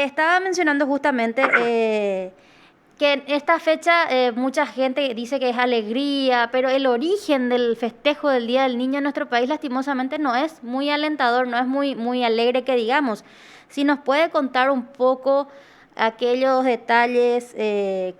estaba mencionando justamente que en esta fecha mucha gente dice que es alegría, pero el origen del festejo del Día del Niño en nuestro país lastimosamente no es muy alentador, no es muy alegre que digamos. Si nos puede contar un poco aquellos detalles,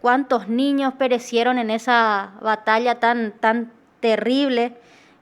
cuántos niños perecieron en esa batalla tan terrible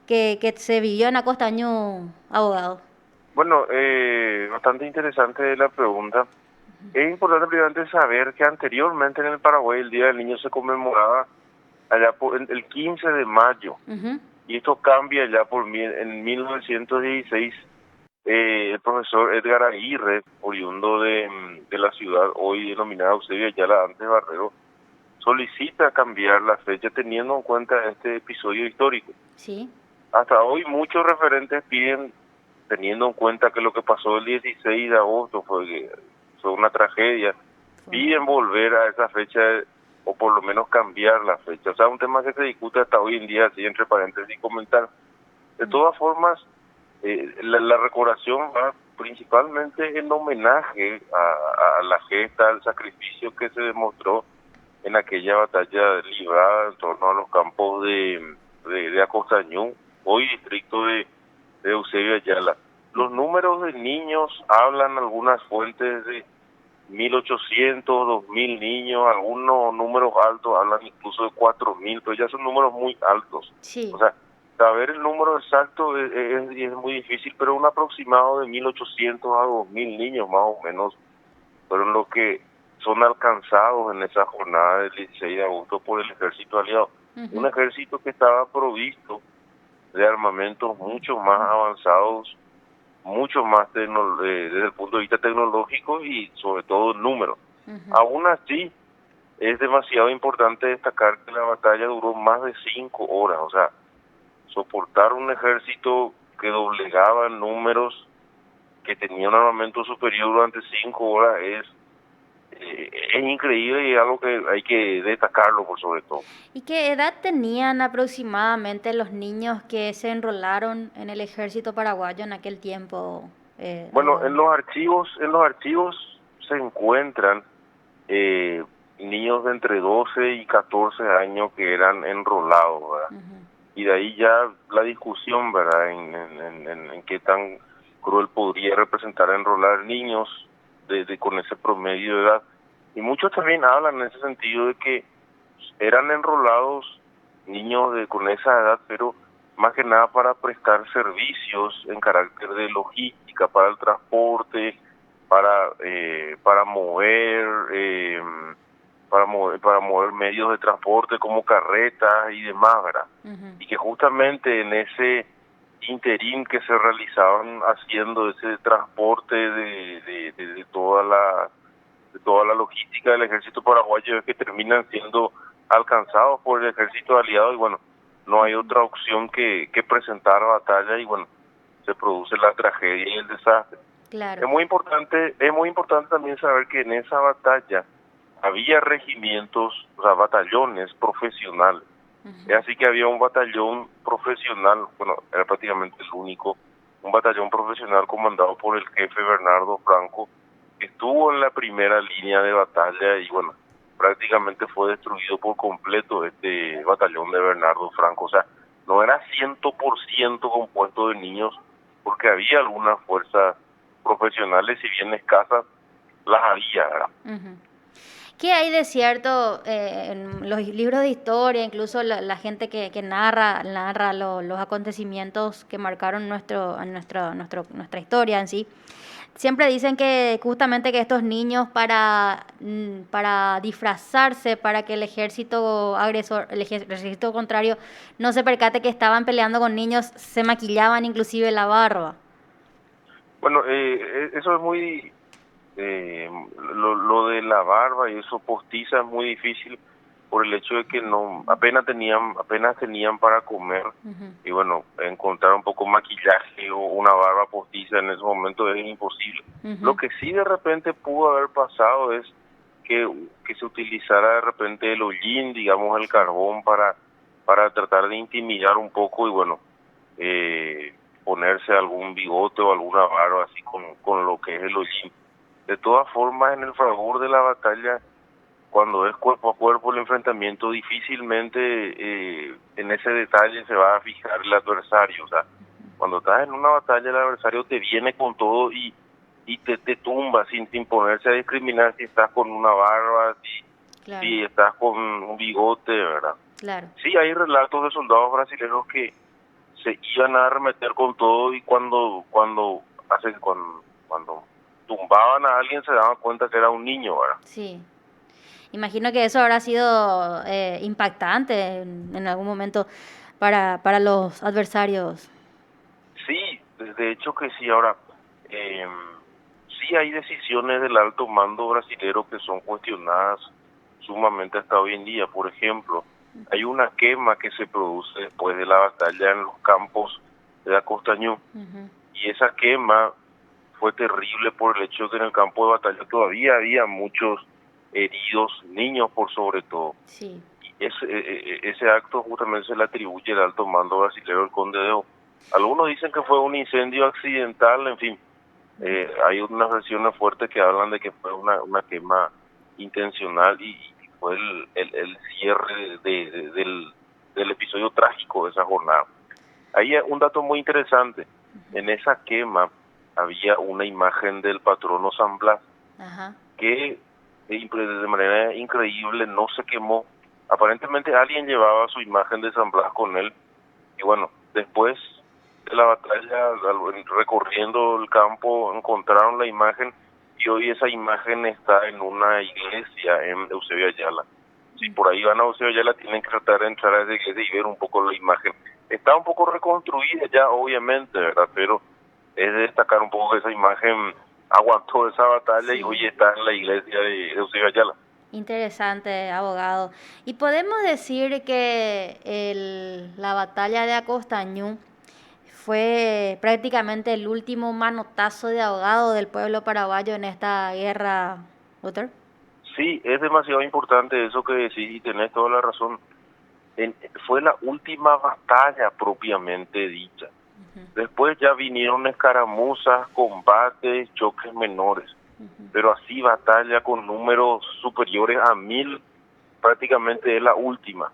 que se vivió en Acostaño, abogado. Bueno, bastante interesante la pregunta. Es importante primeramente saber que anteriormente en el Paraguay el Día del Niño se conmemoraba allá por el 15 de mayo Ujú. y esto cambia ya en 1916. El profesor Edgar Aguirre, oriundo de la ciudad hoy denominada Eusebio Ayala, antes Barrero, solicita cambiar la fecha teniendo en cuenta este episodio histórico. Sí. Hasta hoy muchos referentes piden, teniendo en cuenta que lo que pasó el 16 de agosto fue una tragedia, Fue una piden tragedia. volver a esa fecha o por lo menos cambiar la fecha. O sea, un tema que se discute hasta hoy en día, así entre paréntesis, comentar. De Mm. todas formas, la recordación va principalmente en homenaje a la gesta, al sacrificio que se demostró en aquella batalla librada en torno a los campos de Acostañú, hoy distrito de Eusebio Ayala. Los números de niños hablan algunas fuentes de 1.800, 2.000 niños, algunos números altos hablan incluso de 4.000, pero ya son números muy altos. O Sí. sea, saber el número exacto es muy difícil, pero un aproximado de 1.800 a 2.000 niños más o menos fueron los que son alcanzados en esa jornada del 16 de agosto por el ejército aliado. Un Ujú. ejército que estaba provisto de armamentos mucho más avanzados, mucho más desde el punto de vista tecnológico y sobre todo número. Ujú. Aún así, es demasiado importante destacar que la batalla duró más de 5 horas, o sea, soportar un ejército que doblegaba en números, que tenía un armamento superior durante 5 horas es increíble y algo que hay que destacarlo por sobre todo. ¿Y qué edad tenían aproximadamente los niños que se enrolaron en el ejército paraguayo en aquel tiempo, Bueno, abogado? en los archivos se encuentran eh, niños de entre 12 y 14 años que eran enrolados, ¿verdad? Ujú. Y de ahí ya la discusión, ¿verdad? En qué tan cruel podría representar enrolar niños con ese promedio de edad. Y muchos también hablan en ese sentido de que eran enrolados niños con esa edad, pero más que nada para prestar servicios en carácter de logística, para el transporte, para mover medios de transporte como carretas y demás, ¿verdad? Ujú. Y que justamente en ese interín que se realizaban haciendo ese transporte de toda la logística del ejército paraguayo es que terminan siendo alcanzados por el ejército aliado y bueno, no hay otra opción que presentar batalla y bueno, se produce la tragedia y el desastre. Claro. Es muy importante también saber que en esa batalla había regimientos, o sea, batallones profesionales. Es Ujú. así que había un batallón profesional, bueno, era prácticamente el único, un batallón profesional comandado por el jefe Bernardo Franco, que estuvo en la primera línea de batalla y bueno, prácticamente fue destruido por completo este batallón de Bernardo Franco. O sea, no era 100% compuesto de niños, porque había algunas fuerzas profesionales, si bien escasas, las había, ¿verdad? Ujú. ¿Qué hay de cierto en los libros de historia, incluso la gente que narra los acontecimientos que marcaron nuestra historia en sí? Siempre dicen que justamente que estos niños para disfrazarse, para que el ejército agresor, el ejército contrario no se percate que estaban peleando con niños, se maquillaban inclusive la barba. Bueno, eso es muy lo de la barba y eso postiza es muy difícil por el hecho de que no apenas tenían para comer Ujú. y bueno, encontrar un poco maquillaje o una barba postiza en ese momento es imposible. Lo Ujú. que sí de repente pudo haber pasado es que se utilizara de repente el hollín, digamos el Sí. carbón para tratar de intimidar un poco y bueno, eh, ponerse algún bigote o alguna barba así con lo que es el hollín. De todas formas, en el fragor de la batalla, cuando es cuerpo a cuerpo el enfrentamiento, difícilmente en ese detalle se va a fijar el adversario. O sea, cuando estás en una batalla, el adversario te viene con todo y te tumba sin ponerse a discriminar si estás con una barba, Claro, si estás con un bigote, ¿verdad? claro. Sí, hay relatos de soldados brasileños que se iban a arremeter con todo y cuando tumbaban a alguien se daban cuenta que era un niño, ¿verdad? Sí. Imagino que eso habrá sido impactante en algún momento para los adversarios. Sí, de hecho que sí. Ahora, eh, sí hay decisiones del alto mando brasilero que son cuestionadas sumamente hasta hoy en día. Por ejemplo, hay una quema que se produce después de la batalla en los campos de la Costañú, Ujú. y esa quema fue terrible por el hecho de que en el campo de batalla todavía había muchos heridos, niños por sobre todo. Sí. Y ese acto justamente se le atribuye al alto mando brasileño, el Conde de O. Algunos dicen que fue un incendio accidental, en fin. Hay unas versiones fuertes que hablan de que fue una quema intencional y fue el cierre del episodio trágico de esa jornada. Hay un dato muy interesante. En esa quema había una imagen del patrono San Blas Ajá. que de manera increíble no se quemó. Aparentemente alguien llevaba su imagen de San Blas con él y bueno, después de la batalla, recorriendo el campo, encontraron la imagen y hoy esa imagen está en una iglesia en Eusebio Ayala. Si por ahí van a Eusebio Ayala, tienen que tratar de entrar a esa iglesia y ver un poco la imagen. Está un poco reconstruida ya, obviamente, ¿verdad? Pero es de destacar un poco que esa imagen aguantó esa batalla y Sí. hoy está en la iglesia de Eusebio Ayala. Interesante, abogado. Y podemos decir que la batalla de Acostañú fue prácticamente el último manotazo de ahogado del pueblo paraguayo en esta guerra, doctor. Sí, es demasiado importante eso que decís y tenés toda la razón. En- Fue la última batalla propiamente dicha. Después ya vinieron escaramuzas, combates, choques menores, pero así batalla con números superiores a 1000 prácticamente es la última.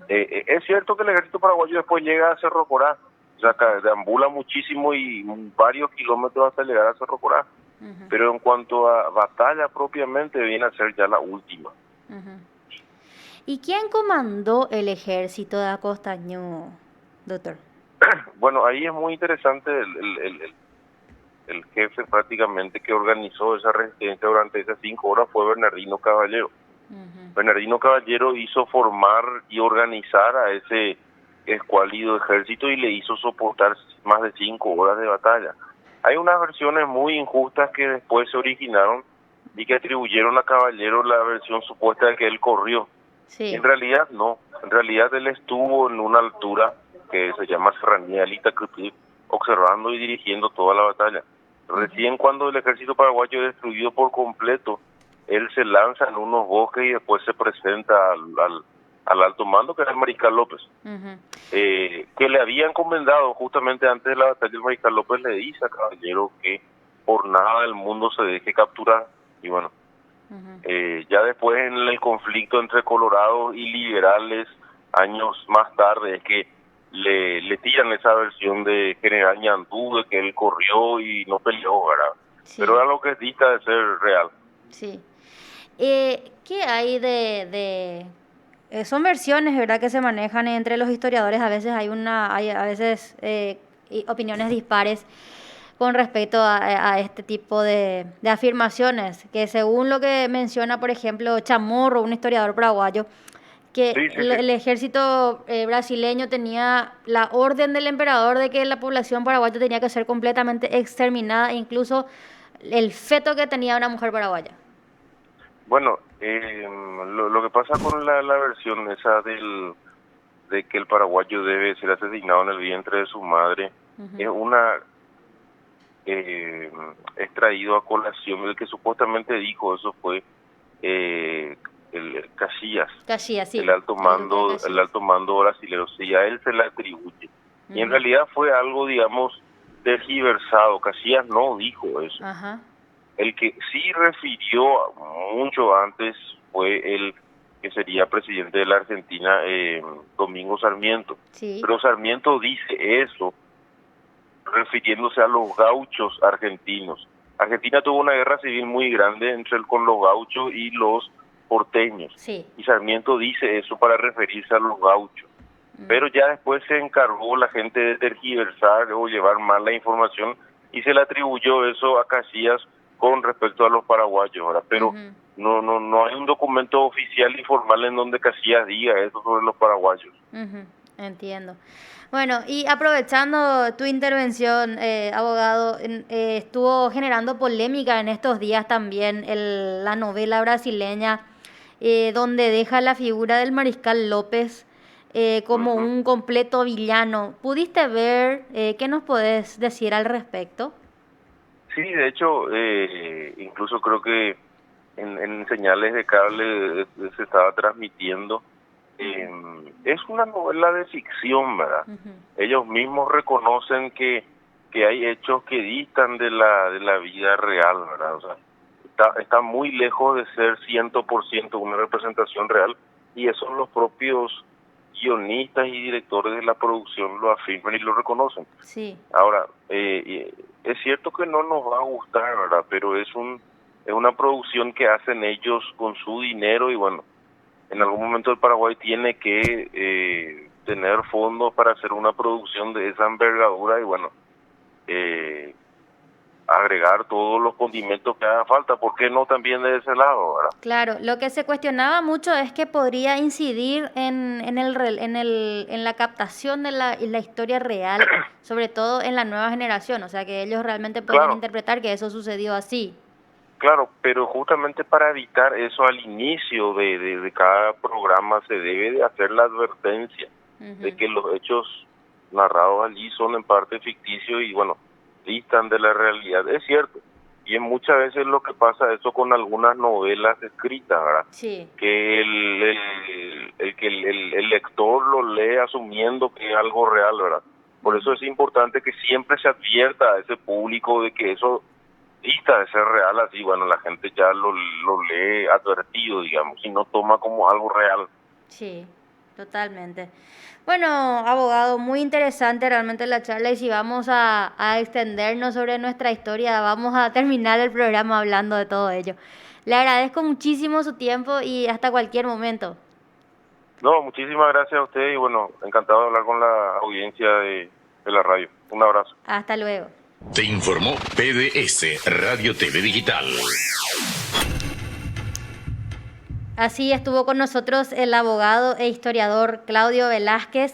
Es cierto que el ejército paraguayo después llega a Cerro Corá, o sea, deambula muchísimo y varios kilómetros hasta llegar a Cerro Corá, Ujú, pero en cuanto a batalla propiamente viene a ser ya la última. ujú. ¿Y quién comandó el ejército de Acostañú, doctor? Bueno, ahí es muy interesante el jefe prácticamente que organizó esa resistencia durante esas 5 horas fue Bernardino Caballero. Ujú, Bernardino Caballero hizo formar y organizar a ese escuálido ejército y le hizo soportar más de 5 horas de batalla. Hay unas versiones muy injustas que después se originaron y que atribuyeron a Caballero la versión supuesta de que él corrió. En sí. realidad no, en realidad él estuvo en una altura que se llama Serranía del Itacutí, observando y dirigiendo toda la batalla. Ujú, Recién cuando el ejército paraguayo es destruido por completo, él se lanza en unos bosques y después se presenta al alto mando, que era el Mariscal López, ujú, que le había encomendado justamente antes de la batalla. El Mariscal López le dice a Caballero que por nada del mundo se deje capturar. Y bueno, ujú. ya después en el conflicto entre colorados y liberales, años más tarde, es que le tiran esa versión de General Ñandú, de que él corrió y no peleó, ¿verdad? Pero Sí, era lo que dista de ser real. sí. ¿Qué hay son versiones, ¿verdad?, que se manejan entre los historiadores. A veces hay a veces opiniones dispares con respecto a este tipo de afirmaciones, que según lo que menciona, por ejemplo, Chamorro, un historiador paraguayo, que Sí, sí, sí. el ejército brasileño tenía la orden del emperador de que la población paraguaya tenía que ser completamente exterminada, incluso el feto que tenía una mujer paraguaya. Bueno, lo que pasa con la versión esa de que el paraguayo debe ser asesinado en el vientre de su madre, Ujú. es una extraído a colación. El que supuestamente dijo eso fue el Casillas, Caxias, el sí, alto el duque de mando, el Caxias. alto mando brasileño. Sí, a él se le atribuye. Y en Ujú. realidad fue algo, digamos, tergiversado. Casillas no dijo eso. Ajá. El que sí refirió mucho antes fue el que sería presidente de la Argentina, Domingo Sarmiento. Sí. Pero Sarmiento dice eso refiriéndose a los gauchos argentinos. Argentina tuvo una guerra civil muy grande con los gauchos y los porteños. Sí. Y Sarmiento dice eso para referirse a los gauchos. Pero ya después se encargó la gente de tergiversar o llevar mal la información y se le atribuyó eso a Casillas con respecto a los paraguayos, ¿verdad? Pero no hay un documento oficial y formal en donde Casillas diga eso sobre los paraguayos. Entiendo. Bueno, y aprovechando tu intervención, abogado, estuvo generando polémica en estos días también la novela brasileña, donde deja la figura del Mariscal López como un completo villano. ¿Pudiste ver? ¿Qué nos podés decir al respecto? Sí, de hecho, incluso creo que en señales de cable se estaba transmitiendo. Es una novela de ficción, ¿verdad? Ellos mismos reconocen que hay hechos que distan de la vida real, ¿verdad? O sea, está muy lejos de ser 100% una representación real, y eso los propios guionistas y directores de la producción lo afirman y lo reconocen. Sí. Ahora, es cierto que no nos va a gustar, ¿verdad? Pero es una producción que hacen ellos con su dinero, y bueno, en algún momento el Paraguay tiene que tener fondos para hacer una producción de esa envergadura, y bueno, agregar todos los condimentos que haga falta. ¿Por qué no también de ese lado, verdad? Claro, lo que se cuestionaba mucho es que podría incidir en la captación de la historia real, sobre todo en la nueva generación, o sea que ellos realmente podrían interpretar que eso sucedió así. Claro, pero justamente para evitar eso, al inicio de cada programa se debe de hacer la advertencia de que los hechos narrados allí son en parte ficticios y bueno, distan de la realidad. Es cierto, y en muchas veces lo que pasa eso con algunas novelas escritas, ¿verdad? Sí. Que el lector lo lee asumiendo que es algo real, ¿verdad? Por eso es importante que siempre se advierta a ese público de que eso dista de ser real, así bueno, la gente ya lo lee advertido, digamos, y no toma como algo real. Sí, totalmente. Bueno, abogado, muy interesante realmente la charla, y si vamos a extendernos sobre nuestra historia, vamos a terminar el programa hablando de todo ello. Le agradezco muchísimo su tiempo y hasta cualquier momento. No, muchísimas gracias a usted y bueno, encantado de hablar con la audiencia de la radio. Un abrazo. Hasta luego. Te informó PDS Radio TV Digital. Así estuvo con nosotros el abogado e historiador Claudio Velázquez.